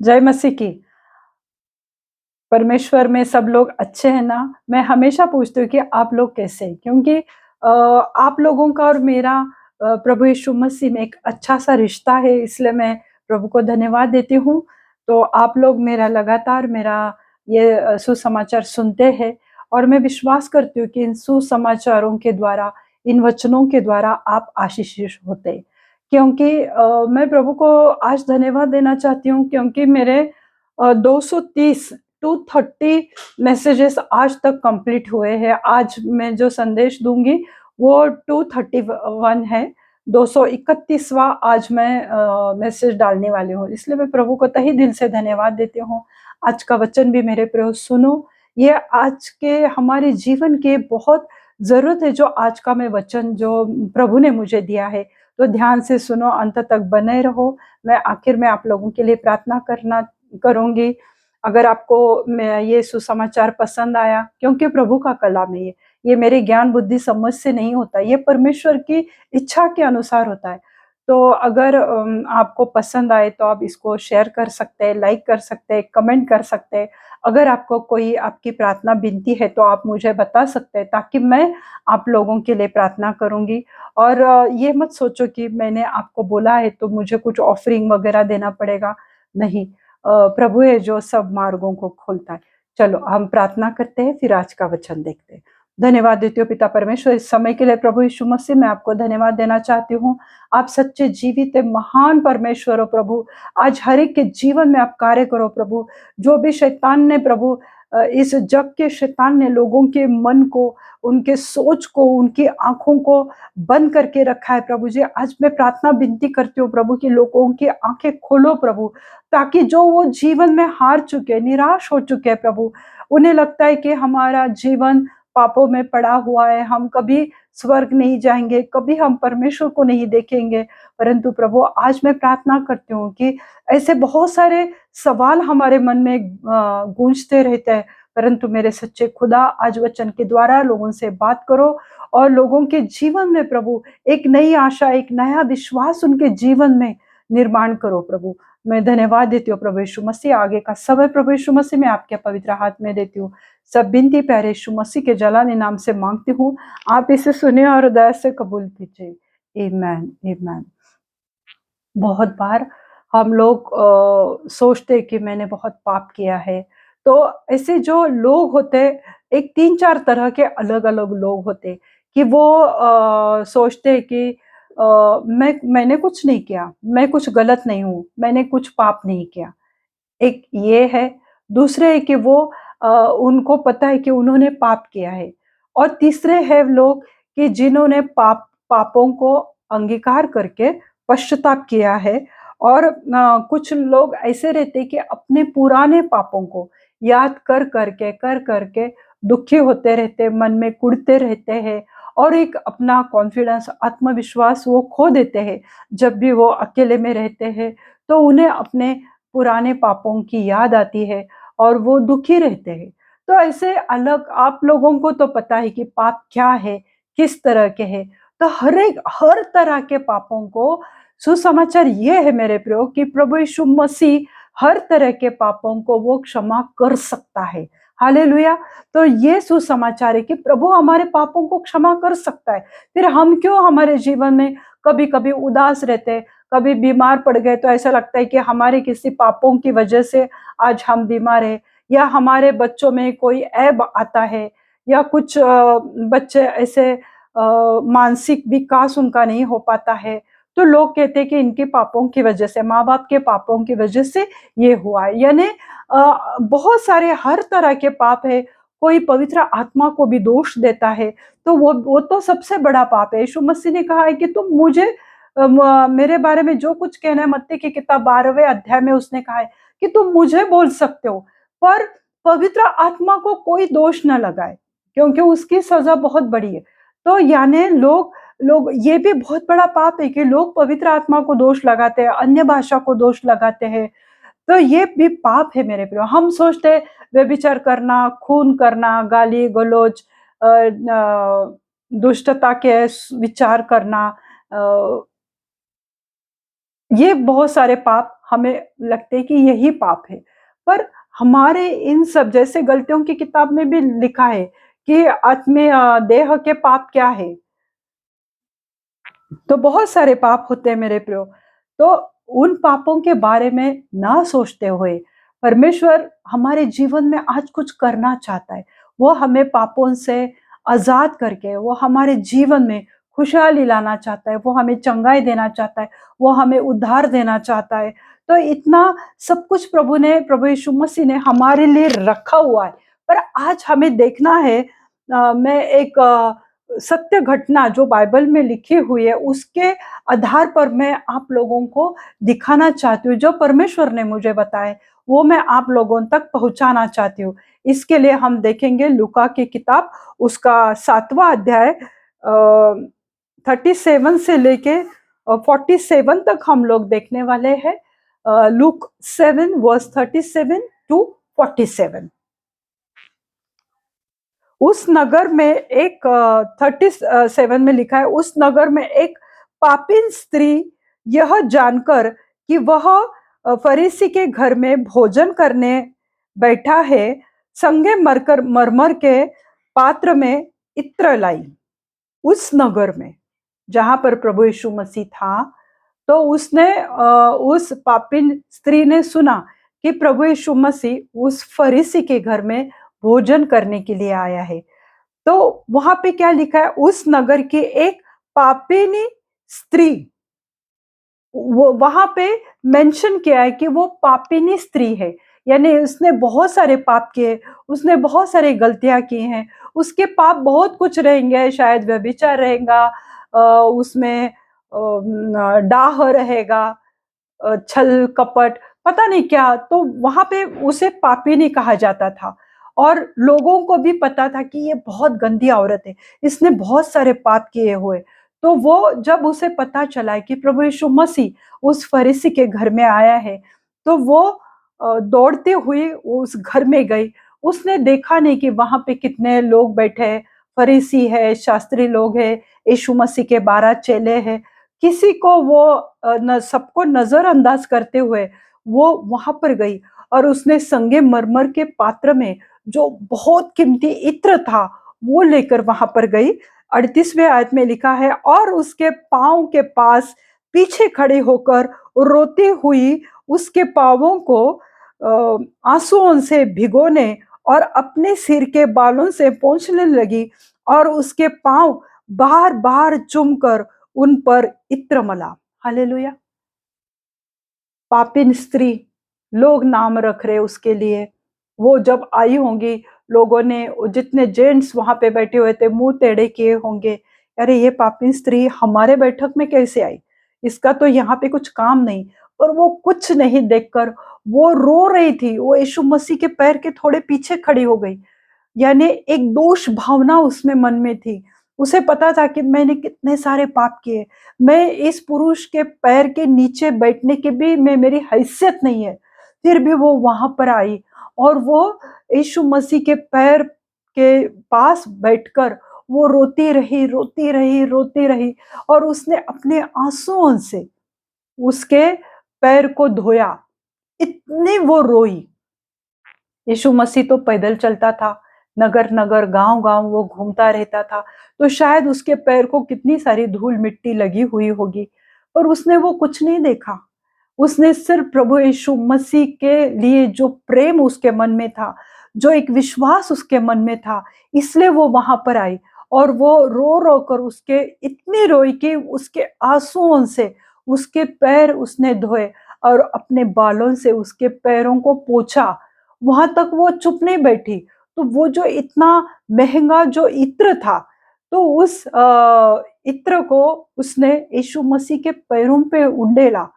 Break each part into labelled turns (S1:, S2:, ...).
S1: जय मसीह की। परमेश्वर में सब लोग अच्छे हैं ना? मैं हमेशा पूछती हूँ कि आप लोग कैसे हैं? क्योंकि आप लोगों का और मेरा प्रभु यीशु मसीह में एक अच्छा-सा रिश्ता है, इसलिए मैं प्रभु को धन्यवाद देती हूँ। तो आप लोग मेरा लगातार मेरा ये सुसमाचार सुनते हैं और मैं विश्वास करती हूँ कि इन सुसमाचारों के द्वारा, इन वचनों के द्वारा आप आशीषित होते हैं। क्योंकि मैं प्रभु को आज धन्यवाद देना चाहती हूँ क्योंकि मेरे 230 230 मैसेजेस आज तक कंप्लीट हुए हैं। आज मैं जो संदेश दूँगी वो 231 है। 231वाँ आज मैं मैसेज डालने वाली हूँ। इसलिए मैं प्रभु को तहे दिल से धन्यवाद देती हूँ। आज का वचन भी मेरे प्रियो सुनो, ये आज के हमारे जीवन के बहुत ज़रूरत है जो आज का मैं वचन जो प्रभु ने मुझे दिया है। तो ध्यान से सुनो, अंत तक बने रहो। मैं आखिर में आप लोगों के लिए प्रार्थना करना करूँगी। अगर आपको मैं ये सुसमाचार पसंद आया, क्योंकि प्रभु का कलाम है ये मेरे ज्ञान बुद्धि समझ से नहीं होता, ये परमेश्वर की इच्छा के अनुसार होता है। तो अगर आपको पसंद आए तो आप इसको शेयर कर सकते हैं, लाइक कर सकते हैं, कमेंट कर सकते हैं। अगर आपको कोई आपकी प्रार्थना विनती है तो आप मुझे बता सकते हैं ताकि मैं आप लोगों के लिए प्रार्थना करूँगी। और ये मत सोचो कि मैंने आपको बोला है तो मुझे कुछ ऑफरिंग वगैरह देना पड़ेगा, नहीं। प्रभु है जो सब मार्गों को खोलता है। चलो हम प्रार्थना करते हैं, फिर आज का वचन देखते हैं। धन्यवाद देती हूँ पिता परमेश्वर इस समय के लिए। प्रभु यीशु मसीह मैं आपको धन्यवाद देना चाहती हूँ। आप सच्चे जीवित है, महान परमेश्वर हो प्रभु। आज हर एक के जीवन में आप कार्य करो प्रभु। जो भी शैतान ने प्रभु इस जग के शैतान ने लोगों के मन को, उनके सोच को, उनकी आँखों को बंद करके रखा है प्रभु जी। आज मैं प्रार्थना विनती करती हूँ प्रभु कि लोगों की आँखें खोलो प्रभु, ताकि जो वो जीवन में हार चुके, निराश हो चुके हैं प्रभु, उन्हें लगता है कि हमारा जीवन पापों में पड़ा हुआ है, हम कभी स्वर्ग नहीं जाएँगे, कभी हम परमेश्वर को नहीं देखेंगे। परंतु प्रभु आज मैं प्रार्थना करती हूँ कि ऐसे बहुत सारे सवाल हमारे मन में गूंजते रहते हैं, परंतु मेरे सच्चे खुदा आज वचन के द्वारा लोगों से बात करो और लोगों के जीवन में प्रभु एक नई आशा, एक नया विश्वास उनके जीवन में निर्माण करो प्रभु। मैं धन्यवाद देती हूँ प्रभु यीशु मसीह। आगे का समय प्रभु यीशु मसीह मैं आपके पवित्र हाथ में देती हूँ। सब विनती प्यारे यीशु मसीह के जलाने नाम से मांगती हूँ। आप इसे सुने और दया से कबूल कीजिए। आमेन, आमेन। बहुत बार हम लोग सोचते हैं कि मैंने बहुत पाप किया है। तो ऐसे जो लोग होते हैं, एक 3-4 तरह के अलग-अलग लोग होते हैं कि वो सोचते हैं कि मैंने कुछ नहीं किया, मैं कुछ गलत नहीं हूँ, मैंने कुछ पाप नहीं किया। एक ये है, दूसरे है कि वो उनको पता है कि उन्होंने पाप किया है और तीसरे हैं लोग कि जिन्होंने पापों को अंगीकार करके पश्चाताप किया है और कुछ लोग ऐसे रहते हैं कि अपने पुराने पापों को याद कर करके दुखी होते रहते हैं, मन में कुढ़ते रहते हैं और एक अपना कॉन्फिडेंस, आत्मविश्वास वो खो देते हैं। जब भी वो अकेले में रहते हैं, तो उन्हें अपने पुराने पापों की याद आती है और वो दुखी रहते हैं। तो ऐसे अलग आप लोगों को तो पता है कि पाप क्या है, किस तरह के हैं। तो हर तरह के पापों को सुसमाचार ये है मेरे प्रियो कि प्रभु यीशु मसीह हर तरह के पापों को वो क्षमा कर सकता है। हालेलुया! तो ये सुसमाचार है कि प्रभु हमारे पापों को क्षमा कर सकता है। फिर हम क्यों हमारे जीवन में कभी-कभी उदास रहते हैं, कभी बीमार पड़ गए तो ऐसा लगता है कि हमारे किसी पापों की वजह से आज हम बीमार हैं या हमारे बच्चों में कोई ऐब आता है या कुछ बच्चे ऐसे मानसिक विकास उनका नहीं हो पाता है, तो लोग कहते हैं कि इनके पापों की वजह से, माँ-बाप के पापों की वजह से ये हुआ है। यानी बहुत सारे हर तरह के पाप है, कोई पवित्र आत्मा को भी दोष देता है, तो वो तो सबसे बड़ा पाप है। यीशु मसीह ने कहा है कि तुम मुझे मेरे बारे में जो कुछ कहना है, मत्ती की किताब 12वें अध्याय में उसने कहा है कि तुम मुझे बोल सकते हो, पर पवित्र आत्मा को कोई दोष न लगाए, क्योंकि उसकी सज़ा बहुत बड़ी है। तो यानी लोग लोग ये भी बहुत बड़ा पाप है कि लोग पवित्र आत्मा को दोष लगाते हैं, अन्य भाषा को दोष लगाते हैं। तो ये भी पाप है मेरे प्रियो। हम सोचते हैं व्यभिचार करना, खून करना, गाली-गलौज दुष्टता के विचार करना, अ, ये बहुत सारे पाप हमें लगते हैं कि यही पाप है। पर हमारे इन सब जैसे गलतियों की किताब में भी लिखा है कि देह के पाप क्या है? तो बहुत सारे पाप होते हैं मेरे प्रियो। तो उन पापों के बारे में ना सोचते हुए परमेश्वर हमारे जीवन में आज कुछ करना चाहता है। वो हमें पापों से आजाद करके वो हमारे जीवन में खुशहाली लाना चाहता है, वो हमें चंगाई देना चाहता है, वो हमें उद्धार देना चाहता है। तो इतना सब कुछ प्रभु यीशु मसीह ने हमारे लिए रखा हुआ है। पर आज हमें देखना है, मैं एक सत्य घटना जो बाइबल में लिखी हुई है उसके आधार पर मैं आप लोगों को दिखाना चाहती हूँ, जो परमेश्वर ने मुझे बताया वो मैं आप लोगों तक पहुंचाना चाहती हूँ। इसके लिए हम देखेंगे लूका की किताब उसका 7वां अध्याय 37 से लेके 47 तक हम लोग देखने वाले हैं। Look 7 verse 37 to 47। उस नगर में एक 37 में लिखा है, उस नगर में एक पापिन स्त्री यह जानकर कि वह फरीसी के घर में भोजन करने बैठा है, संगे मरमर के पात्र में इत्र लाई। उस नगर में जहां पर प्रभु यीशु मसीह था, तो उसने उस पापिन स्त्री ने सुना कि प्रभु यीशु मसीह उस फरीसी के घर में भोजन करने के लिए आया है। तो वहां पे क्या लिखा है, उस नगर की एक पापिनी स्त्री, वो वहां पे मेंशन किया है कि वो पापिनी स्त्री है, यानी उसने बहुत सारे पाप किए, उसने बहुत सारी गलतियां की हैं। उसके पाप बहुत कुछ रहेंगे, शायद व्यभिचार रहेगा, उसमें डाह रहेगा, छल कपट, पता नहीं क्या। तो वहां पे उसे पापी नहीं कहा जाता था और लोगों को भी पता था कि ये बहुत गंदी औरत है, इसने बहुत सारे पाप किए हुए। तो वो जब उसे पता चला कि प्रभु यीशु मसीह उस फरीसी के घर में आया है, तो वो दौड़ते हुए उस घर में गई। उसने देखा नहीं कि वहां पे कितने लोग बैठे हैं, फरीसी है, शास्त्री लोग है, यीशु मसीह के 12 चेले हैं। किसी को वो सबको नजरअंदाज करते हुए वो वहां पर गई और उसने संगे मरमर के पात्र में जो बहुत कीमती इत्र था वो लेकर वहां पर गई। 38वें आयत में लिखा है, और उसके पांव के पास पीछे खड़े होकर रोती हुई उसके पांवों को आंसुओं से भिगोने और अपने सिर के बालों से पोंछने लगी और उसके पांव बार बार चूमकर उन पर इत्र मला। हालेलुया। पापिन स्त्री, लोग नाम रख रहे उसके लिए। वो जब आई होंगी, लोगों ने, जितने जेंट्स वहां पे बैठे हुए थे, मुंह टेढ़े किए होंगे, अरे ये पापिन स्त्री हमारे बैठक में कैसे आई, इसका तो यहाँ पे कुछ काम नहीं। और वो कुछ नहीं देखकर वो रो रही थी, वो यीशु मसीह के पैर के थोड़े पीछे खड़ी हो गई। यानी एक दोष भावना उसमें मन में थी। उसे पता था कि मैंने कितने सारे पाप किए, मैं इस पुरुष के पैर के नीचे बैठने की भी मैं मेरी हैसियत नहीं है। फिर भी वो वहां पर आई और वो यीशु मसीह के पैर के पास बैठकर वो रोती रही, रोती रही, रोती रही और उसने अपने आंसुओं से उसके पैर को धोया। इतनी वो रोई। यीशु मसीह तो पैदल चलता था, नगर नगर गांव गांव वो घूमता रहता था, तो शायद उसके पैर को कितनी सारी धूल मिट्टी लगी हुई होगी, पर उसने वो कुछ नहीं देखा। उसने सिर्फ प्रभु यीशु मसीह के लिए जो प्रेम उसके मन में था, जो एक विश्वास उसके मन में था, इसलिए वो वहां पर आई और वो रो रो कर उसके इतनी रोई कि उसके आंसुओं से उसके पैर उसने धोए और अपने बालों से उसके पैरों को पोंछा। वहां तक वो चुप नहीं बैठी। तो वो जो इतना महंगा जो इत्र था, तो उस इत्र को उसने यीशु मसीह के पैरों पे उंडेला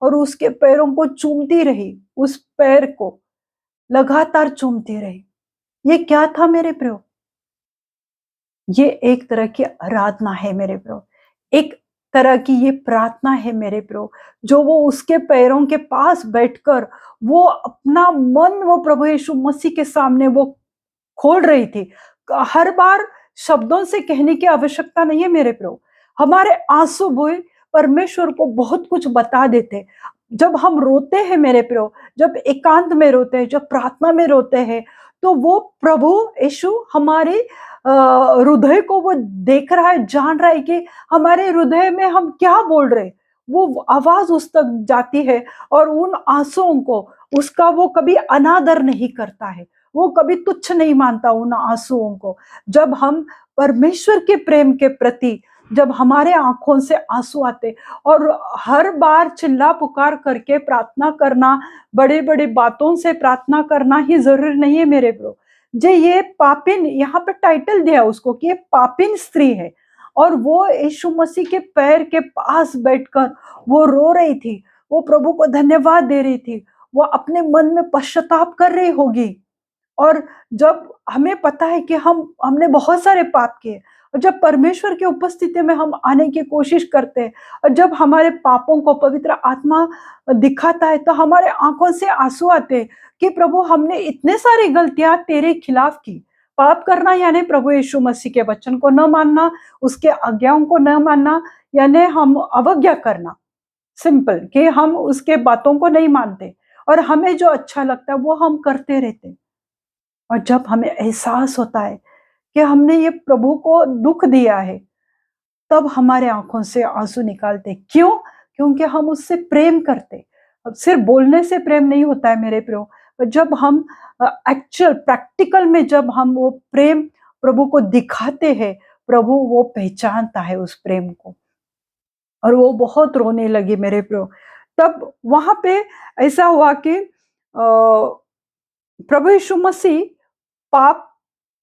S1: और उसके पैरों को चूमती रही, उस पैर को लगातार चूमती रही। ये क्या था मेरे प्रियो? ये एक तरह की आराधना है मेरे प्रियो, एक तरह की ये प्रार्थना है मेरे प्रियो, जो वो उसके पैरों के पास बैठकर वो अपना मन वो प्रभु यीशु मसीह के सामने वो खोल रही थी। हर बार शब्दों से कहने की आवश्यकता नहीं है मेरे प्रियो। हमारे आंसू भी परमेश्वर को बहुत कुछ बता देते। जब हम रोते हैं मेरे प्रियो, जब एकांत में रोते हैं, जब प्रार्थना में रोते हैं, तो वो प्रभु यीशु हमारे हृदय को वो देख रहा है, जान रहा है कि हमारे हृदय में हम क्या बोल रहे हैं। वो आवाज उस तक जाती है और उन आंसुओं को उसका वो कभी अनादर नहीं करता है, वो कभी तुच्छ नहीं मानता उन आंसुओं को। जब हम परमेश्वर के प्रेम के प्रति, जब हमारे आंखों से आंसू आते और हर बार चिल्ला पुकार करके प्रार्थना करना, बड़ी-बड़ी बातों से प्रार्थना करना ही ज़रूरी नहीं है मेरे ब्रो। जे ये पापिन, यहाँ पे टाइटल दिया उसको कि ये पापिन स्त्री है और वो यीशु मसीह के पैर के पास बैठकर वो रो रही थी, वो प्रभु को धन्यवाद दे रही थी, वो अपने मन में पश्चाताप कर रही होगी। और जब हमें पता है कि हमने बहुत सारे पाप किए और जब परमेश्वर की उपस्थिति में हम आने की कोशिश करते हैं और जब हमारे पापों को पवित्र आत्मा दिखाता है तो हमारे आंखों से आंसू आते हैं कि प्रभु हमने इतने सारी गलतियां तेरे खिलाफ की। पाप करना यानी प्रभु यीशु मसीह के वचन को न मानना, उसके आज्ञाओं को न मानना, यानी हम अवज्ञा करना। सिंपल कि हम उसके बातों को नहीं मानते और हमें जो अच्छा लगता है वो हम करते रहते हैं। और जब हमें एहसास होता है कि हमने ये प्रभु को दुख दिया है, तब हमारे आंखों से आंसू निकालते। क्यों? क्योंकि हम उससे प्रेम करते। अब सिर्फ बोलने से प्रेम नहीं होता है मेरे प्रियो, पर जब हम एक्चुअल प्रैक्टिकल में जब हम वो प्रेम प्रभु को दिखाते हैं, प्रभु वो पहचानता है उस प्रेम को। और वो बहुत रोने लगी मेरे प्रियो। तब वहां पे ऐसा हुआ कि प्रभु यीशु मसीह पाप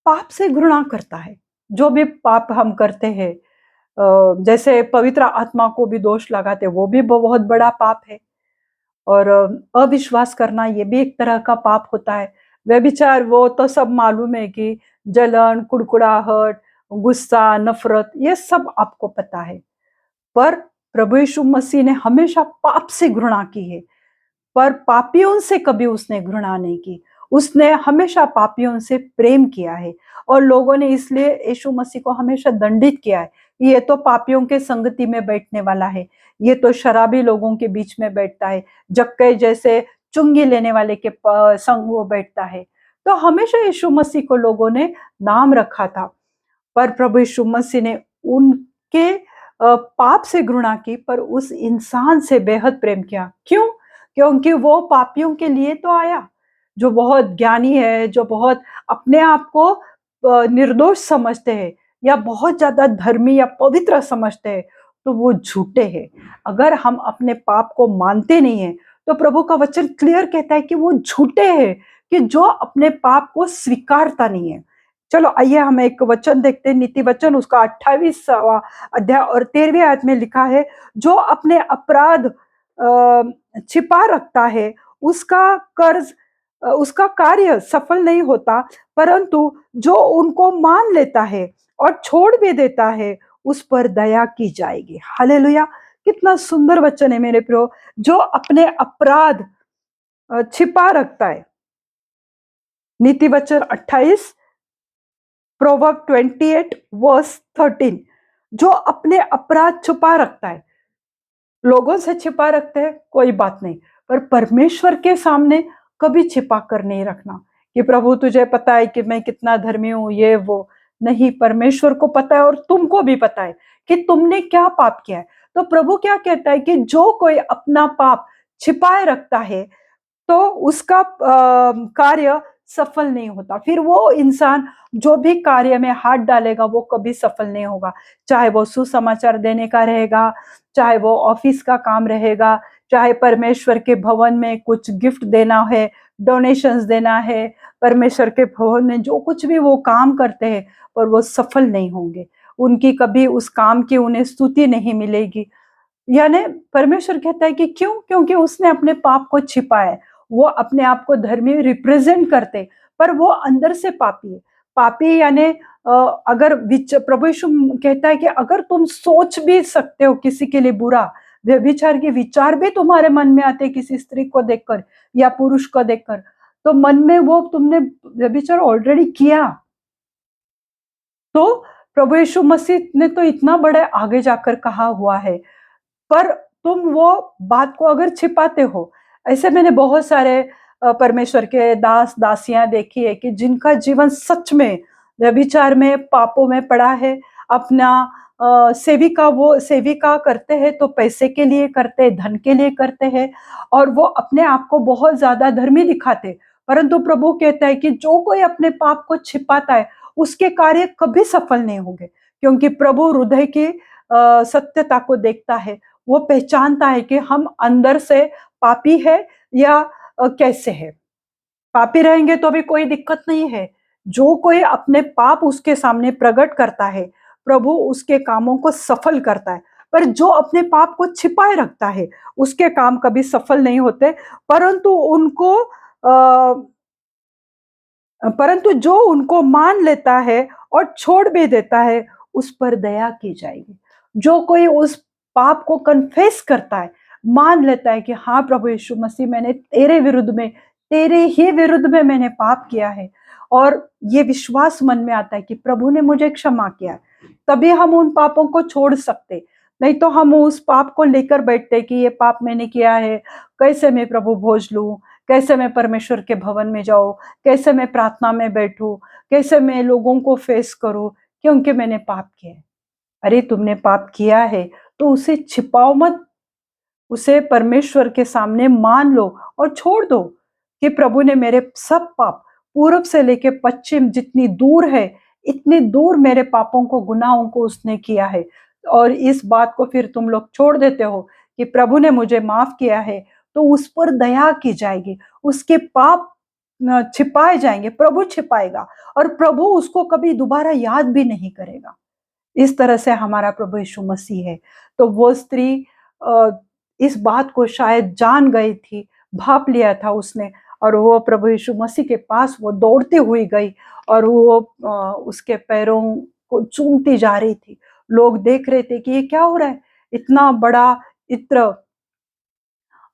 S1: पाप से घृणा करता है। जो भी पाप हम करते हैं, जैसे पवित्र आत्मा को भी दोष लगाते, वो भी बहुत बड़ा पाप है। और अविश्वास करना ये भी एक तरह का पाप होता है। व्यभिचार वो तो सब मालूम है कि जलन, कुड़कुड़ाहट, गुस्सा, नफरत, ये सब आपको पता है। पर प्रभु यीशु मसीह ने हमेशा पाप से घृणा की है, पर पापियों से कभी उसने घृणा नहीं की। उसने हमेशा पापियों से प्रेम किया है और लोगों ने इसलिए यीशु मसीह को हमेशा दंडित किया है। ये तो पापियों के संगति में बैठने वाला है, ये तो शराबी लोगों के बीच में बैठता है, जक्कई जैसे चुंगी लेने वाले के संग वो बैठता है। तो हमेशा यीशु मसीह को लोगों ने नाम रखा था। पर प्रभु यीशु मसीह ने उनके पाप से घृणा की, पर उस इंसान से बेहद प्रेम किया। क्यों? क्योंकि वो पापियों के लिए तो आया। जो बहुत ज्ञानी है, जो बहुत अपने आप को निर्दोष समझते हैं या बहुत ज्यादा धर्मी या पवित्र समझते हैं, तो वो झूठे हैं। अगर हम अपने पाप को मानते नहीं है, तो प्रभु का वचन क्लियर कहता है कि वो झूठे हैं, कि जो अपने पाप को स्वीकारता नहीं है। चलो आइए हम एक वचन देखते हैं, नीति वचन उसका 28वां अध्याय और 13वीं आयत में लिखा है, जो अपने अपराध छिपा रखता है, उसका कर्ज उसका कार्य सफल नहीं होता, परंतु जो उनको मान लेता है और छोड़ भी देता है, उस पर दया की जाएगी। हालेलुया! कितना सुंदर वचन है मेरे प्रियो। जो अपने अपराध छिपा रखता है, नीति वचन 28, प्रोवर्ब 28 वर्स 13, जो अपने अपराध छुपा रखता है। लोगों से छिपा रखते हैं कोई बात नहीं, पर परमेश्वर के सामने कभी छिपा कर नहीं रखना कि प्रभु तुझे पता है कि मैं कितना धर्मी हूं, ये वो नहीं। परमेश्वर को पता है और तुमको भी पता है कि तुमने क्या पाप किया है। तो प्रभु क्या कहता है कि जो कोई अपना पाप छिपाए रखता है, तो उसका कार्य सफल नहीं होता। फिर वो इंसान जो भी कार्य में हाथ डालेगा वो कभी सफल नहीं होगा। चाहे वो सुसमाचार देने का रहेगा, चाहे वो ऑफिस का काम रहेगा, चाहे परमेश्वर के भवन में कुछ गिफ्ट देना है, डोनेशंस देना है, परमेश्वर के भवन में जो कुछ भी वो काम करते हैं, पर वो सफल नहीं होंगे। उनकी कभी उस काम की उन्हें स्तुति नहीं मिलेगी। यानी परमेश्वर कहता है कि क्यों? क्योंकि उसने अपने पाप को छिपाया है। वो अपने आप को धर्मी रिप्रेजेंट करते, पर वो अंदर से पापी है। पापी यानी अगर प्रभु यीशु कहता है कि अगर तुम सोच भी सकते हो किसी के लिए बुरा, व्यभिचार के विचार भी तुम्हारे मन में आते किसी स्त्री को देखकर या पुरुष को देखकर, तो मन में वो तुमने व्यभिचार ऑलरेडी किया। तो प्रभु यीशु मसीह ने तो इतना बड़े आगे जाकर कहा हुआ है, पर तुम वो बात को अगर छिपाते हो, ऐसे मैंने बहुत सारे परमेश्वर के दास दासियां देखी है कि जिनका जीवन सच में व्यभिचार में पापों में पड़ा है। अपना सेविका वो सेविका करते हैं तो पैसे के लिए करते हैं, धन के लिए करते हैं, और वो अपने आप को बहुत ज्यादा धर्मी दिखाते। परंतु प्रभु कहता है कि जो कोई अपने पाप को छिपाता है उसके कार्य कभी सफल नहीं होंगे, क्योंकि प्रभु हृदय की सत्यता को देखता है। वो पहचानता है कि हम अंदर से पापी है या कैसे है। पापी रहेंगे तो भी कोई दिक्कत नहीं है। जो कोई अपने पाप उसके सामने प्रकट करता है, प्रभु उसके कामों को सफल करता है। पर जो अपने पाप को छिपाए रखता है उसके काम कभी सफल नहीं होते। परंतु उनको परंतु जो उनको मान लेता है और छोड़ भी देता है, उस पर दया की जाएगी। जो कोई उस पाप को कन्फेस करता है, मान लेता है कि हाँ प्रभु यीशु मसीह, मैंने तेरे विरुद्ध में, तेरे ही विरुद्ध में मैंने पाप किया है, और ये विश्वास मन में आता है कि प्रभु ने मुझे क्षमा किया है, तभी हम उन पापों को छोड़ सकते। नहीं तो हम उस पाप को लेकर बैठते कि ये पाप मैंने किया है, कैसे मैं प्रभु भोज लूं, कैसे मैं परमेश्वर के भवन में जाऊं, कैसे मैं प्रार्थना में बैठूं, कैसे मैं लोगों को फेस करूं, क्योंकि मैंने पाप किया है। अरे तुमने पाप किया है तो उसे छिपाओ मत, उसे परमेश्वर के सामने मान लो और छोड़ दो कि प्रभु ने मेरे सब पाप, पूरब से लेके पश्चिम जितनी दूर है, इतनी दूर मेरे पापों को, गुनाहों को उसने किया है। और इस बात को फिर तुम लोग छोड़ देते हो कि प्रभु ने मुझे माफ किया है, तो उस पर दया की जाएगी, उसके पाप छिपाए जाएंगे, प्रभु छिपाएगा, और प्रभु उसको कभी दोबारा याद भी नहीं करेगा। इस तरह से हमारा प्रभु यीशु मसीह है। तो वो स्त्री अ, इस बात को शायद जान गई थी, भाप लिया था उसने, और वो प्रभु यीशु मसीह के पास वो दौड़ती हुई गई, और वो उसके पैरों को चूमती जा रही थी। लोग देख रहे थे कि ये क्या हो रहा है, इतना बड़ा इत्र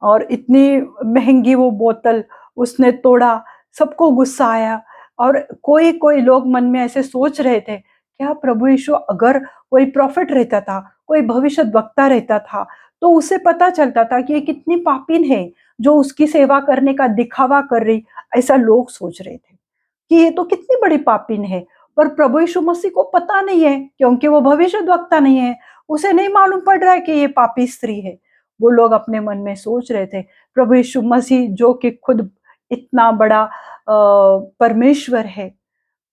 S1: और इतनी महंगी वो बोतल उसने तोड़ा। सबको गुस्सा आया, और कोई कोई लोग मन में ऐसे सोच रहे थे, क्या प्रभु यीशु अगर कोई प्रॉफिट रहता था, कोई भविष्य वक्ता रहता था, तो उसे पता चलता था कि ये कितनी पापीन है जो उसकी सेवा करने का दिखावा कर रही। ऐसा लोग सोच रहे थे कि ये तो कितनी बड़ी पापीन है। पर प्रभु यीशु मसीह को पता नहीं है, क्योंकि वो भविष्यद्वक्ता नहीं है, उसे नहीं मालूम पड़ रहा है कि ये पापी स्त्री है। वो लोग अपने मन में सोच रहे थे, प्रभु यीशु मसीह जो कि खुद इतना बड़ा परमेश्वर है,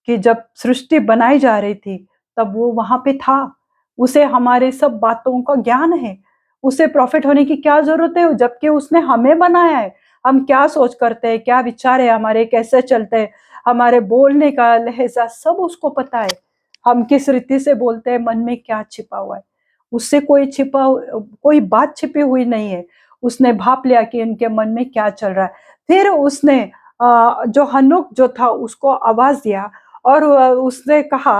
S1: कि जब सृष्टि बनाई जा रही थी तब वो वहां पे था, उसे हमारे सब बातों का ज्ञान है, उसे प्रॉफिट होने की क्या जरूरत है, जबकि उसने हमें बनाया है। हम क्या सोच करते हैं, क्या विचार है हमारे, कैसे चलते हैं, हमारे बोलने का लहजा सब उसको पता है। हम किस रीति से बोलते हैं, मन में क्या छिपा हुआ है, उससे कोई बात छिपी हुई नहीं है। उसने भाप लिया कि उनके मन में क्या चल रहा है। फिर उसने जो हनोक जो था उसको आवाज दिया, और उसने कहा,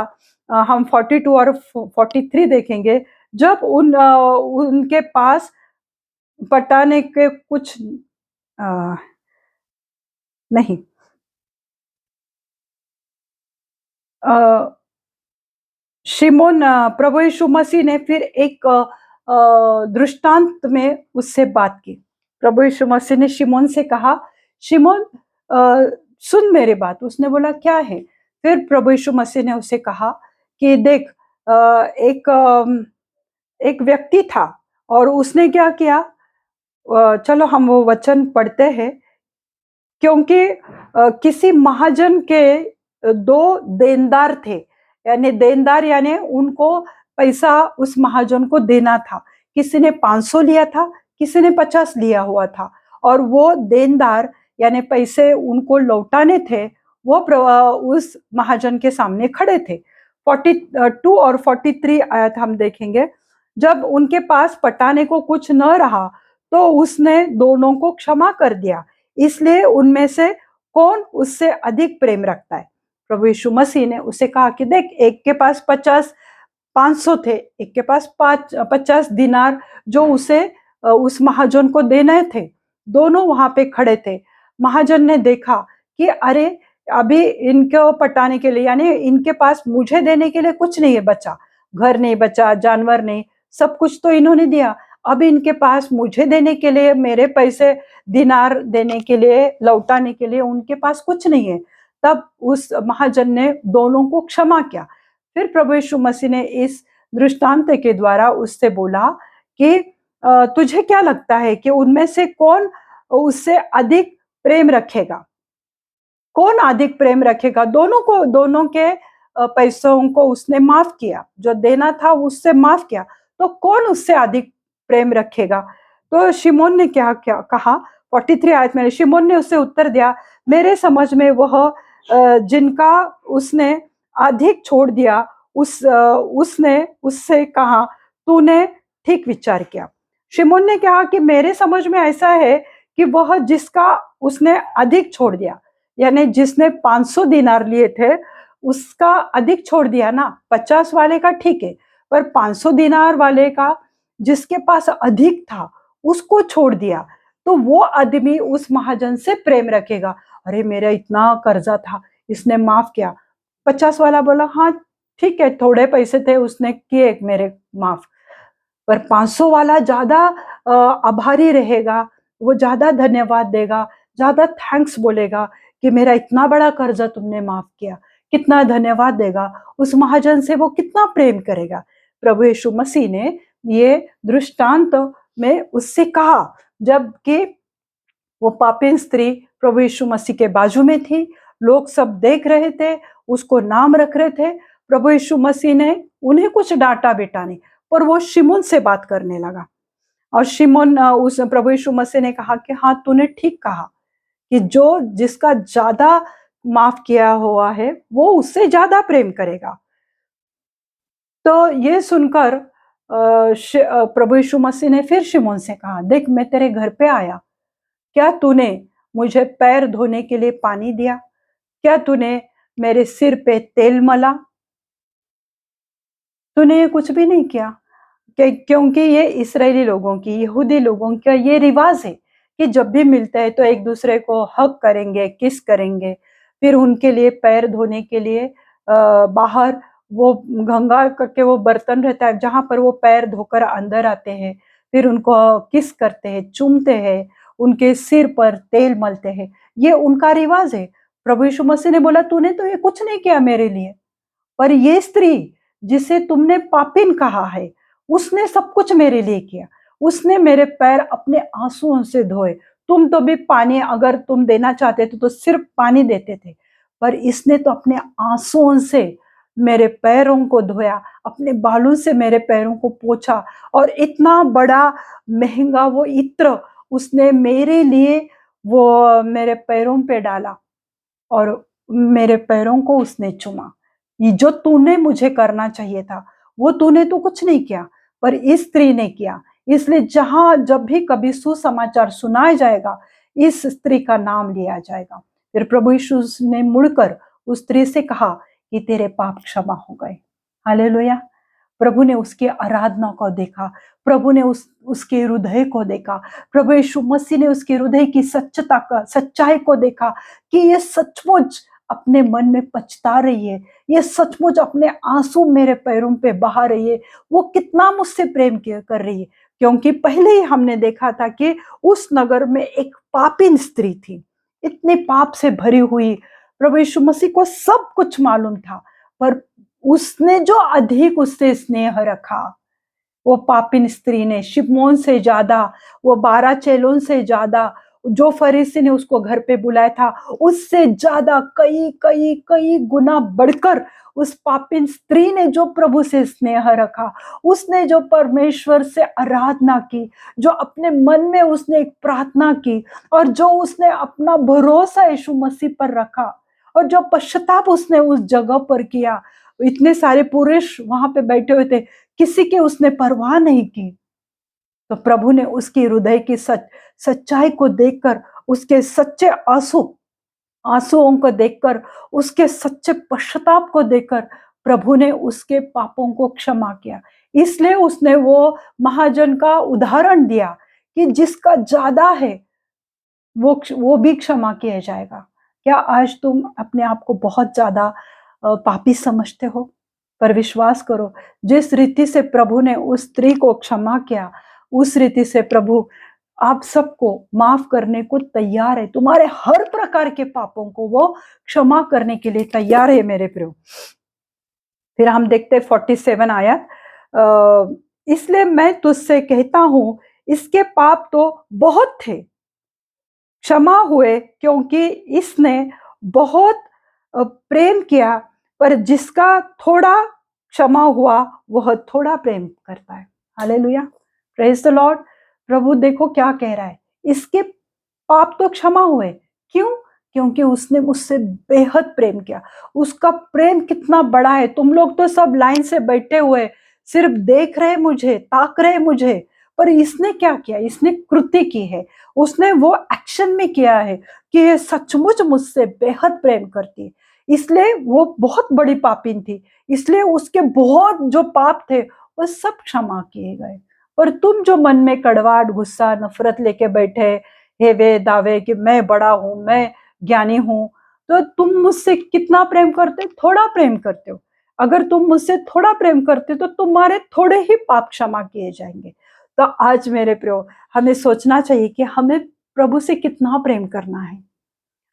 S1: हम 42 और 43 देखेंगे, जब उनके पास पटाने के कुछ अ, नहीं, अ, शिमोन, प्रभु यीशु मसीह ने फिर एक दृष्टांत में उससे बात की। प्रभु यीशु मसीह ने शिमोन से कहा, शिमोन सुन मेरी बात। उसने बोला क्या है? फिर प्रभु यीशु मसीह ने उसे कहा कि देख, अ, एक एक व्यक्ति था, और उसने क्या किया, चलो हम वो वचन पढ़ते हैं। क्योंकि किसी महाजन के दो देनदार थे, यानी देनदार यानी उनको पैसा उस महाजन को देना था। किसी ने 500 लिया था, किसी ने 50 लिया हुआ था, और वो देनदार यानी पैसे उनको लौटाने थे, वो उस महाजन के सामने खड़े थे। 42 और 43 आयत हम देखेंगे। जब उनके पास पटाने को कुछ न रहा तो उसने दोनों को क्षमा कर दिया, इसलिए उनमें से कौन उससे अधिक प्रेम रखता है? प्रभु यीशु मसीह ने उसे कहा कि देख, एक के पास 500 थे, एक के पास 50 दिनार जो उसे उस महाजन को देने थे। दोनों वहां पे खड़े थे। महाजन ने देखा कि अरे, अभी इनको पटाने के लिए, यानी इनके पास मुझे देने के लिए कुछ नहीं है बचा, घर नहीं बचा, जानवर नहीं, सब कुछ तो इन्होंने दिया। अब इनके पास मुझे देने के लिए, मेरे पैसे दिनार देने के लिए, लौटाने के लिए उनके पास कुछ नहीं है। तब उस महाजन ने दोनों को क्षमा किया। फिर प्रभु यीशु मसीह ने इस दृष्टांत के द्वारा उससे बोला कि तुझे क्या लगता है कि उनमें से कौन उससे अधिक प्रेम रखेगा? कौन अधिक प्रेम रखेगा? दोनों को, दोनों के पैसों को उसने माफ किया, जो देना था उससे माफ किया, तो कौन उससे अधिक प्रेम रखेगा? तो शिमोन ने क्या क्या कहा? 43 आयत में शिमोन ने उससे उत्तर दिया, मेरे समझ में वह जिनका उसने अधिक छोड़ दिया, उसने उससे कहा, तूने ठीक विचार किया। शिमोन ने कहा कि मेरे समझ में ऐसा है कि वह जिसका उसने अधिक छोड़ दिया, यानी जिसने 500 दिनार लिए थे उसका अधिक छोड़ दिया ना, 50 वाले का ठीक है, पर 500 दिनार वाले का जिसके पास अधिक था उसको छोड़ दिया, तो वो आदमी उस महाजन से प्रेम रखेगा। अरे मेरा इतना कर्जा था, इसने माफ किया। 50 वाला बोला हाँ ठीक है, थोड़े पैसे थे उसने किए मेरे माफ, पर 500 वाला ज्यादा आभारी रहेगा, वो ज्यादा धन्यवाद देगा, ज्यादा थैंक्स बोलेगा कि मेरा इतना बड़ा कर्जा तुमने माफ किया, कितना धन्यवाद देगा उस महाजन से, वो कितना प्रेम करेगा। प्रभु यीशु मसीह ने ये दृष्टांत में उससे कहा, जबकि वो पापिन स्त्री प्रभु यीशु मसीह के बाजू में थी, लोग सब देख रहे थे, उसको नाम रख रहे थे। प्रभु यीशु मसीह ने उन्हें कुछ डांटा बेटा नहीं, पर वो शिमोन से बात करने लगा। और शिमोन, उस प्रभु यीशु मसीह ने कहा कि हाँ तूने ठीक कहा कि जो जिसका ज्यादा माफ किया हुआ है वो उससे ज्यादा प्रेम करेगा। तो ये सुनकर प्रभु यीशु मसीह ने फिर शिमोन से कहा, देख मैं तेरे घर पे आया, क्या तूने मुझे पैर धोने के लिए पानी दिया? क्या तूने मेरे सिर पे तेल मला? तूने ये कुछ भी नहीं किया। क्योंकि ये इस्राएली लोगों की, यहूदी लोगों का ये रिवाज है कि जब भी मिलते हैं तो एक दूसरे को हग करेंगे, किस करेंगे, फिर उनके लिए पैर धोने के लिए बाहर वो गंगा के वो बर्तन रहता है जहां पर वो पैर धोकर अंदर आते हैं, फिर उनको किस करते हैं, चूमते हैं, उनके सिर पर तेल मलते हैं, ये उनका रिवाज है। प्रभु यीशु मसीह ने बोला तूने तो ये कुछ नहीं किया मेरे लिए, पर ये स्त्री जिसे तुमने पापिन कहा है उसने सब कुछ मेरे लिए किया, उसने मेरे पैर अपने आंसुओं से धोए। तुम तो भी पानी अगर तुम देना चाहते थे तो सिर्फ पानी देते थे, पर इसने तो अपने आंसुओं से मेरे पैरों को धोया, अपने बालों से मेरे पैरों को पोंछा, और इतना बड़ा महंगा वो इत्र उसने मेरे लिए वो मेरे पैरों पे डाला और मेरे पैरों को उसने चूमा। ये जो तूने मुझे करना चाहिए था वो तूने तो कुछ नहीं किया, पर इस स्त्री ने किया। इसलिए जहां जब भी कभी सुसमाचार सुनाया जाएगा इस स्त्री का नाम लिया जाएगा। फिर प्रभु यीशु ने मुड़कर उस स्त्री से कहा कि तेरे पाप क्षमा हो गए। हालेलुया। प्रभु ने उसकी आराधना को देखा, प्रभु ने उसके हृदय को देखा, प्रभु यीशु मसीह ने उसके हृदय की सच्चाई को देखा कि ये सचमुच अपने मन में पछता रही है, ये सचमुच अपने आंसू मेरे पैरों पे बहा रही है, वो कितना मुझसे प्रेम कर रही है। क्योंकि पहले ही हमने देखा था कि उस नगर में एक पापिन स्त्री थी, इतने पाप से भरी हुई। प्रभु यीशु मसीह को सब कुछ मालूम था, पर उसने जो अधिक उससे स्नेह रखा, वो पापिन स्त्री ने शिमोन से ज्यादा, वो 12 चेलों से ज्यादा, जो फरीसी ने उसको घर पे बुलाया था उससे ज्यादा कई कई कई गुना बढ़कर उस पापिन स्त्री ने जो प्रभु से स्नेह रखा, उसने जो परमेश्वर से आराधना की, जो अपने मन में उसने एक प्रार्थना की, और जो उसने अपना भरोसा यीशु मसीह पर रखा, और जो पश्चाताप उसने उस जगह पर किया। इतने सारे पुरुष वहां पे बैठे हुए थे, किसी की उसने परवाह नहीं की। तो प्रभु ने उसकी हृदय की सच्चाई को देखकर, उसके सच्चे आंसुओं को देखकर, उसके सच्चे पश्चाताप को देखकर प्रभु ने उसके पापों को क्षमा किया। इसलिए उसने वो महाजन का उदाहरण दिया कि जिसका ज्यादा है वो भी क्षमा किया जाएगा। क्या आज तुम अपने आप को बहुत ज्यादा पापी समझते हो? पर विश्वास करो, जिस रीति से प्रभु ने उस स्त्री को क्षमा किया, उस रीति से प्रभु आप सबको माफ करने को तैयार है। तुम्हारे हर प्रकार के पापों को वो क्षमा करने के लिए तैयार है मेरे प्रियो। फिर हम देखते 47 आयत, इसलिए मैं तुझसे कहता हूं इसके पाप तो बहुत थे, क्षमा हुए, क्योंकि इसने बहुत प्रेम किया। पर जिसका थोड़ा क्षमा हुआ वह थोड़ा प्रेम करता है। Hallelujah, praise the lord. प्रभु देखो क्या कह रहा है, इसके पाप तो क्षमा हुए। क्यों? क्योंकि उसने मुझसे बेहद प्रेम किया। उसका प्रेम कितना बड़ा है। तुम लोग तो सब लाइन से बैठे हुए सिर्फ देख रहे मुझे, ताक रहे मुझे, पर इसने क्या किया? इसने कृति की है, उसने वो एक्शन में किया है कि ये सचमुच मुझसे बेहद प्रेम करती है। इसलिए वो बहुत बड़ी पापिन थी, इसलिए उसके बहुत जो पाप थे वो सब क्षमा किए गए। और तुम जो मन में कड़वाहट, गुस्सा, नफरत लेके बैठे हे वे दावे कि मैं बड़ा हूं, मैं ज्ञानी हूं, तो तुम मुझसे कितना प्रेम करते? थोड़ा प्रेम करते हो। अगर तुम मुझसे थोड़ा प्रेम करते तो तुम्हारे थोड़े ही पाप क्षमा किए जाएंगे। तो आज मेरे प्रियो, हमें सोचना चाहिए कि हमें प्रभु से कितना प्रेम करना है।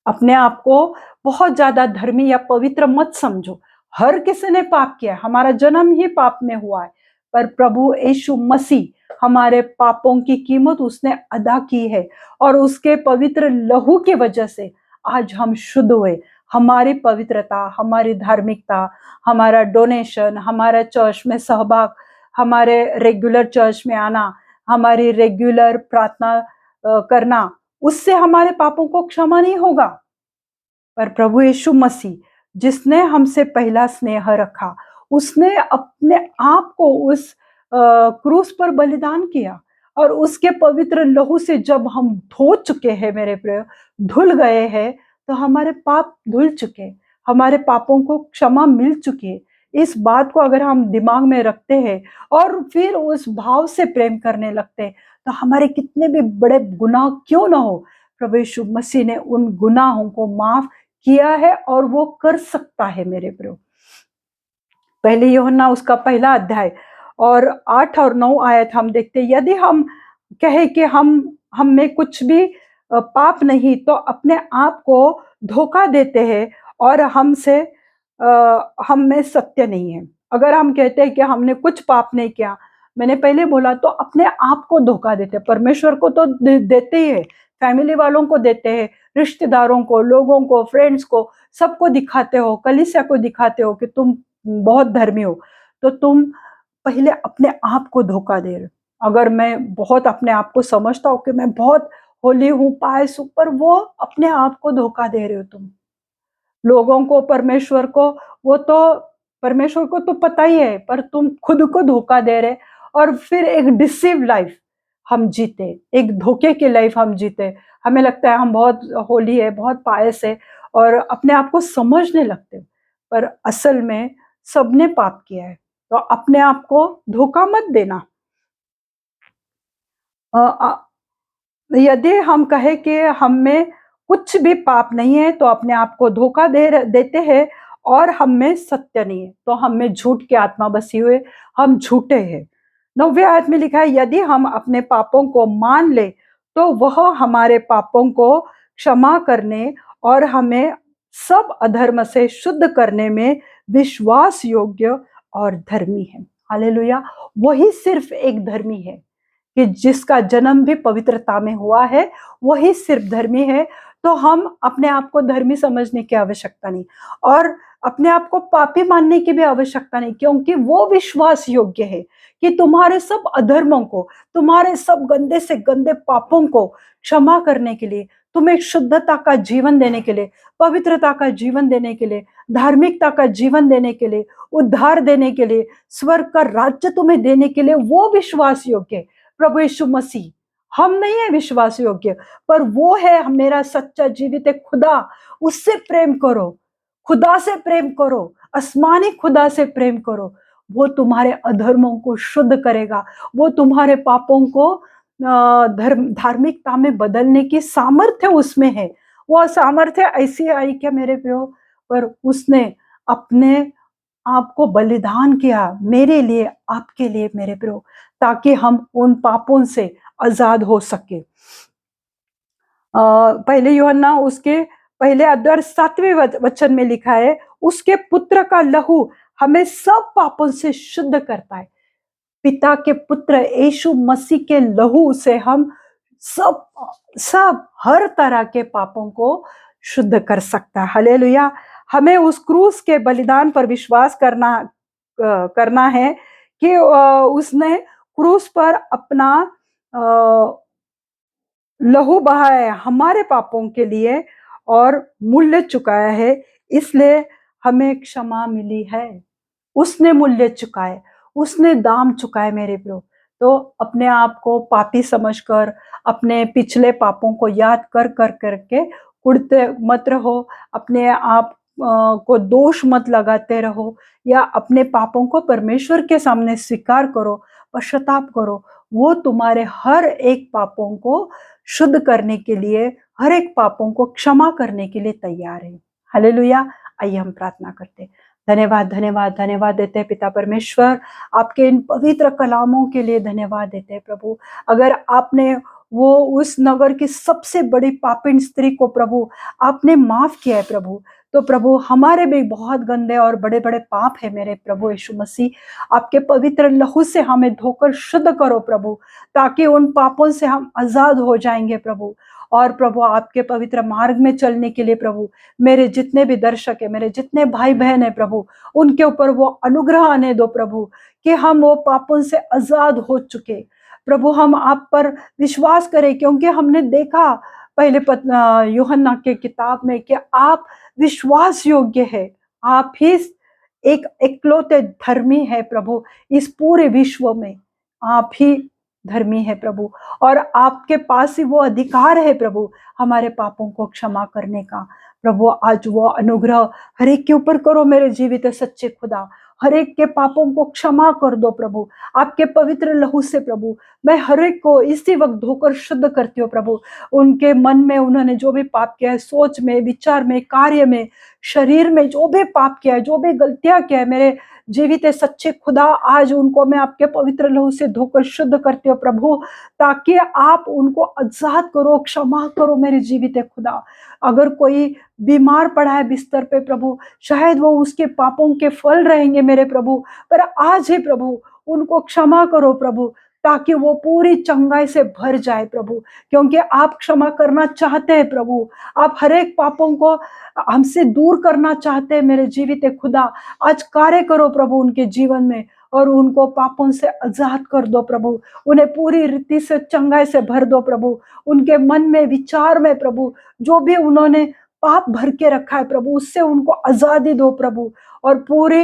S1: अपने आप को बहुत ज्यादा धर्मी या पवित्र मत समझो। हर किसी ने पाप किया है, हमारा जन्म ही पाप में हुआ है, पर प्रभु यीशु मसीह हमारे पापों की कीमत उसने अदा की है, और उसके पवित्र लहू की वजह से आज हम शुद्ध हुए। हमारी पवित्रता, हमारी धार्मिकता, हमारा डोनेशन, हमारा चर्च में सहभाग, हमारे रेगुलर चर्च में आना, हमारी रेगुलर प्रार्थना करना, उससे हमारे पापों को क्षमा नहीं होगा। पर प्रभु यीशु मसीह जिसने हमसे पहला स्नेह रखा, उसने अपने आप को उस क्रूस पर बलिदान किया, और उसके पवित्र लहू से जब हम धो चुके हैं मेरे प्रिय, धुल गए हैं, तो हमारे पाप धुल चुके, हमारे पापों को क्षमा मिल चुकी है। इस बात को अगर हम दिमाग में रखते हैं और फिर उस भाव से प्रेम करने लगते हैं, तो हमारे कितने भी बड़े गुनाह क्यों ना हो, प्रभु यीशु मसीह ने उन गुनाहों को माफ किया है और वो कर सकता है मेरे प्रियो। पहले यूहन्ना उसका पहला अध्याय और 8 और 9 आयत हम देखते, यदि हम कहे कि हम में कुछ भी पाप नहीं, तो अपने आप को धोखा देते हैं और हम में सत्य नहीं है। अगर हम कहते हैं कि हमने कुछ पाप नहीं किया, मैंने पहले बोला, तो अपने आप को धोखा देते। परमेश्वर को तो देते ही है, फैमिली वालों को देते हैं, रिश्तेदारों को, लोगों को, फ्रेंड्स को, सबको दिखाते हो, कलीसिया को दिखाते हो कि तुम बहुत धर्मी हो, तो तुम पहले अपने आप को धोखा दे रहे हो। अगर मैं बहुत अपने आप को समझता हूँ कि मैं बहुत होली हूँ, पायस हूँ, पर वो अपने आप को धोखा दे रहे हो तुम। लोगों को, परमेश्वर को, वो तो परमेश्वर को तो पता ही है, पर तुम खुद को धोखा दे रहे, और फिर एक डिसीव लाइफ हम जीते, एक धोखे की लाइफ हम जीते। हमें लगता है हम बहुत होली है, बहुत पायस है, और अपने आप को समझने लगते, पर असल में सबने पाप किया है। तो अपने आप को धोखा मत देना। यदि हम कहें कि हम में कुछ भी पाप नहीं है, तो अपने आप को धोखा देते हैं और हम में सत्य नहीं है, तो हम में झूठ की आत्मा बसी हुए, हम झूठे हैं। 9वें आयत में लिखा है, यदि हम अपने पापों को मान ले, तो वह हमारे पापों को क्षमा करने और हमें सब अधर्म से शुद्ध करने में विश्वास योग्य और धर्मी है। हालेलुया। वही सिर्फ एक धर्मी है कि जिसका जन्म भी पवित्रता में हुआ है, वही सिर्फ धर्मी है। तो हम अपने आप को धर्मी समझने की आवश्यकता नहीं, और अपने आप को पापी मानने की भी आवश्यकता नहीं, क्योंकि वो विश्वास योग्य है कि तुम्हारे सब अधर्मों को, तुम्हारे सब गंदे से गंदे पापों को क्षमा करने के लिए, तुम्हें शुद्धता का जीवन देने के लिए, पवित्रता का जीवन देने के लिए, धार्मिकता का जीवन देने के लिए, उद्धार देने के लिए, स्वर्ग का राज्य तुम्हें देने के लिए वो विश्वास योग्य है, प्रभु यीशु मसीह। हम नहीं है विश्वास योग्य, पर वो है मेरा सच्चा जीवित है खुदा। उससे प्रेम करो, खुदा से प्रेम करो, आसमानी खुदा से प्रेम करो। वो तुम्हारे अधर्मों को शुद्ध करेगा, वो तुम्हारे पापों को धार्मिकता में बदलने की सामर्थ्य उसमें है। वो सामर्थ्य ऐसी आई क्या मेरे प्रियो? पर उसने अपने आपको बलिदान किया मेरे लिए, आपके लिए मेरे प्रभु, ताकि हम उन पापों से आजाद हो सके। पहले यूहन्ना उसके पहले अध्याय 7वें वचन में लिखा है, उसके पुत्र का लहू हमें सब पापों से शुद्ध करता है। पिता के पुत्र यीशु मसीह के लहू से हम सब सब हर तरह के पापों को शुद्ध कर सकता है। हालेलुया। हमें उस क्रूस के बलिदान पर विश्वास करना है कि उसने क्रूस पर अपना लहू बहाया है हमारे पापों के लिए और मूल्य चुकाया है, इसलिए हमें क्षमा मिली है। उसने मूल्य चुकाए, उसने दाम चुकाए मेरे प्रभु। तो अपने आप को पापी समझकर अपने पिछले पापों को याद कर कर करके कुढ़ते मत रहो, अपने आप को दोष मत लगाते रहो, या अपने पापों को परमेश्वर के सामने स्वीकार करो, पश्चाताप करो। वो तुम्हारे हर एक पापों को शुद्ध करने के लिए, हर एक पापों को क्षमा करने के लिए तैयार है। हालेलुया। आइए हम प्रार्थना करते हैं। धन्यवाद धन्यवाद धन्यवाद देते हैं पिता परमेश्वर, आपके इन पवित्र कलामों के लिए धन्यवाद देते हैं प्रभु। अगर आपने वो उस नगर की सबसे बड़ी पापिन स्त्री को प्रभु आपने माफ किया है प्रभु, तो प्रभु हमारे भी बहुत गंदे और बड़े बड़े पाप है मेरे प्रभु यीशु मसीह। आपके पवित्र लहू से हमें धोकर शुद्ध करो प्रभु, ताकि उन पापों से हम आजाद हो जाएंगे प्रभु। और प्रभु आपके पवित्र मार्ग में चलने के लिए प्रभु, मेरे जितने भी दर्शक है, मेरे जितने भाई बहन है प्रभु, उनके ऊपर वो अनुग्रह आने दो प्रभु, कि हम वो पापों से आजाद हो चुके प्रभु। हम आप पर विश्वास करें, क्योंकि हमने देखा पहले यूहन्ना के किताब में कि आप विश्वास योग्य है, आप ही एक इकलौते धर्मी है प्रभु। इस पूरे विश्व में आप ही धर्मी है प्रभु, और आपके पास ही वो अधिकार है प्रभु हमारे पापों को क्षमा करने का। प्रभु आज वो अनुग्रह हर एक के ऊपर करो मेरे जीवित सच्चे खुदा, हर एक के पापों को क्षमा कर दो प्रभु आपके पवित्र लहू से प्रभु। मैं हर एक को इसी वक्त धोकर शुद्ध करती हूँ प्रभु। उनके मन में उन्होंने जो भी पाप किया है, सोच में, विचार में, कार्य में, शरीर में जो भी पाप किया है, जो भी गलतियां किया है, मेरे जीवित सच्चे खुदा आज उनको मैं आपके पवित्र लहू से धोकर शुद्ध करती हूँ प्रभु, ताकि आप उनको आजाद करो, क्षमा करो मेरे जीवित खुदा। अगर कोई बीमार पड़ा है बिस्तर पे प्रभु, शायद वो उसके पापों के फल रहेंगे मेरे प्रभु, पर आज ही प्रभु उनको क्षमा करो प्रभु, ताकि वो पूरी चंगाई से भर जाए प्रभु, क्योंकि आप क्षमा करना चाहते हैं प्रभु। आप हर एक पापों को हमसे दूर करना चाहते हैं मेरे जीवित खुदा। आज कार्य करो प्रभु उनके जीवन में, और उनको पापों से आजाद कर दो प्रभु, उन्हें पूरी रीति से चंगाई से भर दो प्रभु। उनके मन में, विचार में प्रभु जो भी उन्होंने पाप भर के रखा है प्रभु, उससे उनको आजादी दो प्रभु, और पूरी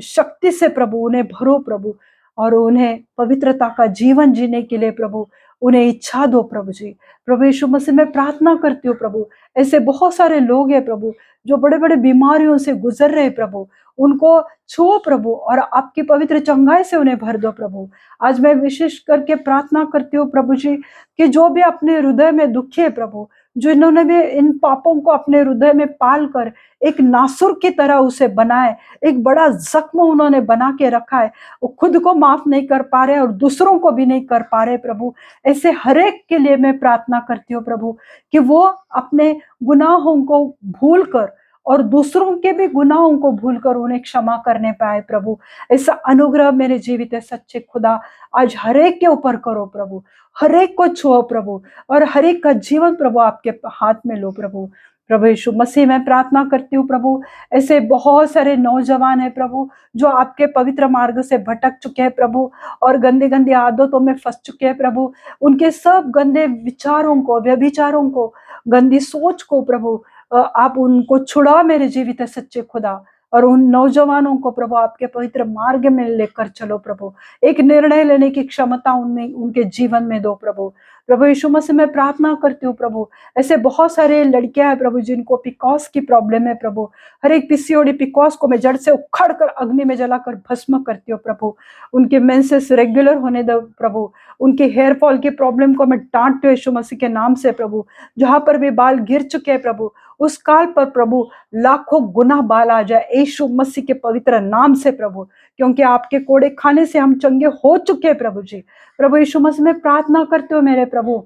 S1: शक्ति से प्रभु उन्हें भरो प्रभु, और उन्हें पवित्रता का जीवन जीने के लिए प्रभु उन्हें इच्छा दो प्रभु जी। प्रभु यीशु मसीह में प्रार्थना करती हूँ प्रभु, ऐसे बहुत सारे लोग हैं प्रभु जो बड़े बड़े बीमारियों से गुजर रहे प्रभु, उनको छुओ प्रभु और आपकी पवित्र चंगाई से उन्हें भर दो प्रभु। आज मैं विशेष करके प्रार्थना करती हूँ प्रभु जी, कि जो भी अपने हृदय में दुखी है प्रभु, जो इन्होंने भी इन पापों को अपने हृदय में पाल कर एक नासुर की तरह उसे बनाए, एक बड़ा जख्म उन्होंने बना के रखा है, वो खुद को माफ नहीं कर पा रहे और दूसरों को भी नहीं कर पा रहे प्रभु। ऐसे हर एक के लिए मैं प्रार्थना करती हूँ प्रभु, कि वो अपने गुनाहों को भूल कर और दूसरों के भी गुनाहों को भूलकर उन्हें क्षमा करने पाए प्रभु। ऐसा अनुग्रह मेरे जीवित सच्चे खुदा आज हर एक के ऊपर करो प्रभु, हर एक को छुओ प्रभु, और हर एक का जीवन प्रभु आपके हाथ में लो प्रभु। प्रभु यीशु मसीह में प्रार्थना करती हूँ प्रभु, ऐसे बहुत सारे नौजवान हैं प्रभु जो आपके पवित्र मार्ग से भटक चुके हैं प्रभु, और गंदी गंदी आदतों में फंस चुके हैं प्रभु। उनके सब गंदे विचारों को, व्यभिचारों को, गंदी सोच को प्रभु आप उनको छुड़ा मेरे जीवित सच्चे खुदा, और उन नौजवानों को प्रभु आपके पवित्र मार्ग में लेकर चलो प्रभु। एक निर्णय लेने की क्षमता उनमें, उनके जीवन में दो प्रभु। प्रभु यीशु मसीह मैं प्रार्थना करती हूँ प्रभु, ऐसे बहुत सारे लड़कियां हैं प्रभु जिनको पिकॉस की प्रॉब्लम है प्रभु, हर एक पीसीओडी पिकॉस को मैं जड़ से उखड़ कर अग्नि में जलाकर भस्म करती हूँ प्रभु। उनके मेंसेस रेगुलर होने दो प्रभु, उनके हेयर फॉल की प्रॉब्लम को मैं डांटती हूँ यीशु मसीह के नाम से प्रभु। जहां पर भी बाल गिर चुके हैं प्रभु, उस काल पर प्रभु लाखों गुना बाल आ जाए यीशु मसीह के पवित्र नाम से प्रभु, क्योंकि आपके कोड़े खाने से हम चंगे हो चुके हैं प्रभु जी। प्रभु यीशु मसीह में प्रार्थना करते हो मेरे प्रभु,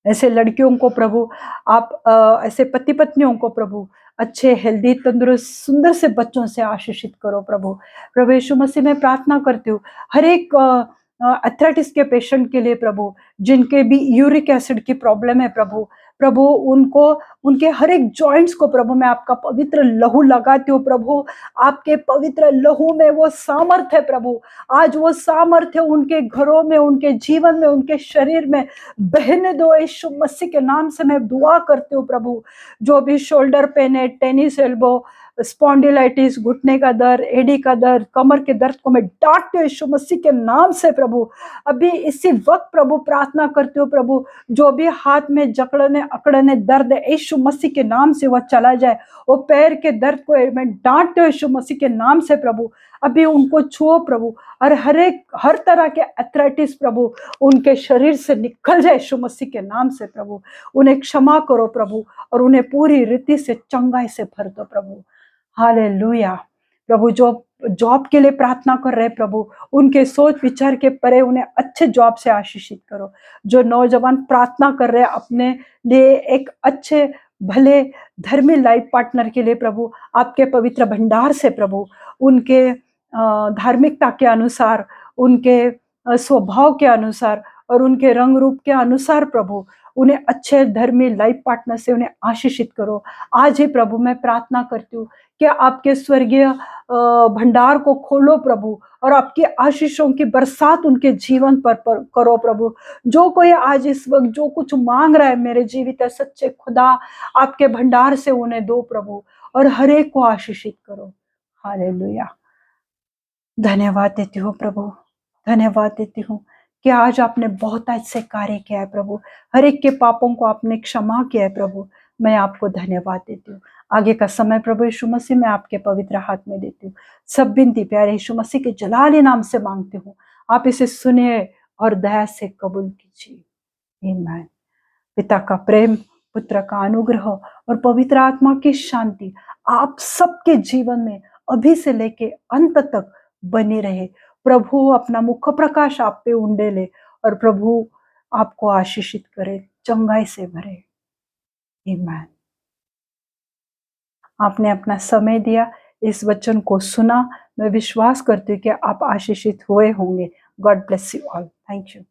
S1: ऐसे लड़कियों को प्रभु आप ऐसे पति पत्नियों को प्रभु अच्छे हेल्दी तंदुरुस्त सुंदर से बच्चों से आशीषित करो प्रभु। प्रभु यीशु मसीह में प्रार्थना करती हूँ हर एक अथराइटिस के पेशेंट के लिए प्रभु, जिनके भी यूरिक एसिड की प्रॉब्लम है प्रभु, प्रभु उनको उनके हर एक जॉइंट्स को प्रभु मैं आपका पवित्र लहू लगाती हूँ प्रभु। आपके पवित्र लहू में वो सामर्थ्य है प्रभु, आज वो सामर्थ्य उनके घरों में, उनके जीवन में, उनके शरीर में बहने दो यीशु मसीह के नाम से मैं दुआ करती हूँ प्रभु। जो भी शोल्डर पेन है, टेनिस एल्बो, स्पॉन्डिलाइटिस, घुटने का दर्द, एडी का दर्द, कमर के दर्द को मैं डांटती हूँ यीशु मसीह के नाम से प्रभु। अभी इसी वक्त प्रभु प्रार्थना करती हूँ प्रभु, जो भी हाथ में जकड़ने अकड़ने दर्द है यीशु मसीह के नाम से वह चला जाए। वो पैर के दर्द को मैं डांटती हूँ यीशु मसीह के नाम से प्रभु, अभी उनको छुओ प्रभु, और हर तरह के अथराइटिस प्रभु उनके शरीर से निकल जाए यीशु मसीह के नाम से प्रभु। उन्हें क्षमा करो प्रभु, और उन्हें पूरी रीति से चंगाई से भर दो प्रभु। हालेलुया प्रभु। जो जॉब के लिए प्रार्थना कर रहे प्रभु, उनके सोच विचार के परे उन्हें अच्छे जॉब से आशीषित करो। जो नौजवान प्रार्थना कर रहे अपने लिए एक अच्छे भले धर्मी लाइफ पार्टनर के लिए प्रभु, आपके पवित्र भंडार से प्रभु उनके धार्मिकता के अनुसार, उनके स्वभाव के अनुसार और उनके रंग रूप के अनुसार प्रभु उन्हें अच्छे धर्मी लाइफ पार्टनर से उन्हें आशीषित करो। आज ही प्रभु मैं प्रार्थना करती हूँ कि आपके स्वर्गीय भंडार को खोलो प्रभु, और आपकी आशीषों की बरसात उनके जीवन पर करो प्रभु। जो कोई आज इस वक्त जो कुछ मांग रहा है मेरे जीवित सच्चे खुदा, आपके भंडार से उन्हें दो प्रभु, और हर एक को आशीषित करो। हालेलुया। धन्यवाद देती हूँ प्रभु, धन्यवाद देती हूँ कि आज आपने बहुत अच्छे कार्य किया है प्रभु, हर एक के पापों को आपने क्षमा किया है प्रभु। मैं आपको धन्यवाद देती हूँ। आगे का समय प्रभु यीशु मसीह मैं आपके पवित्र हाथ में देती हूँ। सब विनती प्यारे यीशु मसीह के जलाली नाम से मांगती हूँ, आप इसे सुनिए और दया से कबूल कीजिए। आमीन। पिता का प्रेम, पुत्र का अनुग्रह और पवित्र आत्मा की शांति आप सबके जीवन में अभी से लेके अंत तक बनी रहे। प्रभु अपना मुख प्रकाश आप पे उंडेले और प्रभु आपको आशीषित करे, चंगाई से भरे। आमीन। आपने अपना समय दिया, इस वचन को सुना, मैं विश्वास करती हूँ कि आप आशीषित हुए होंगे। God bless you all. Thank you.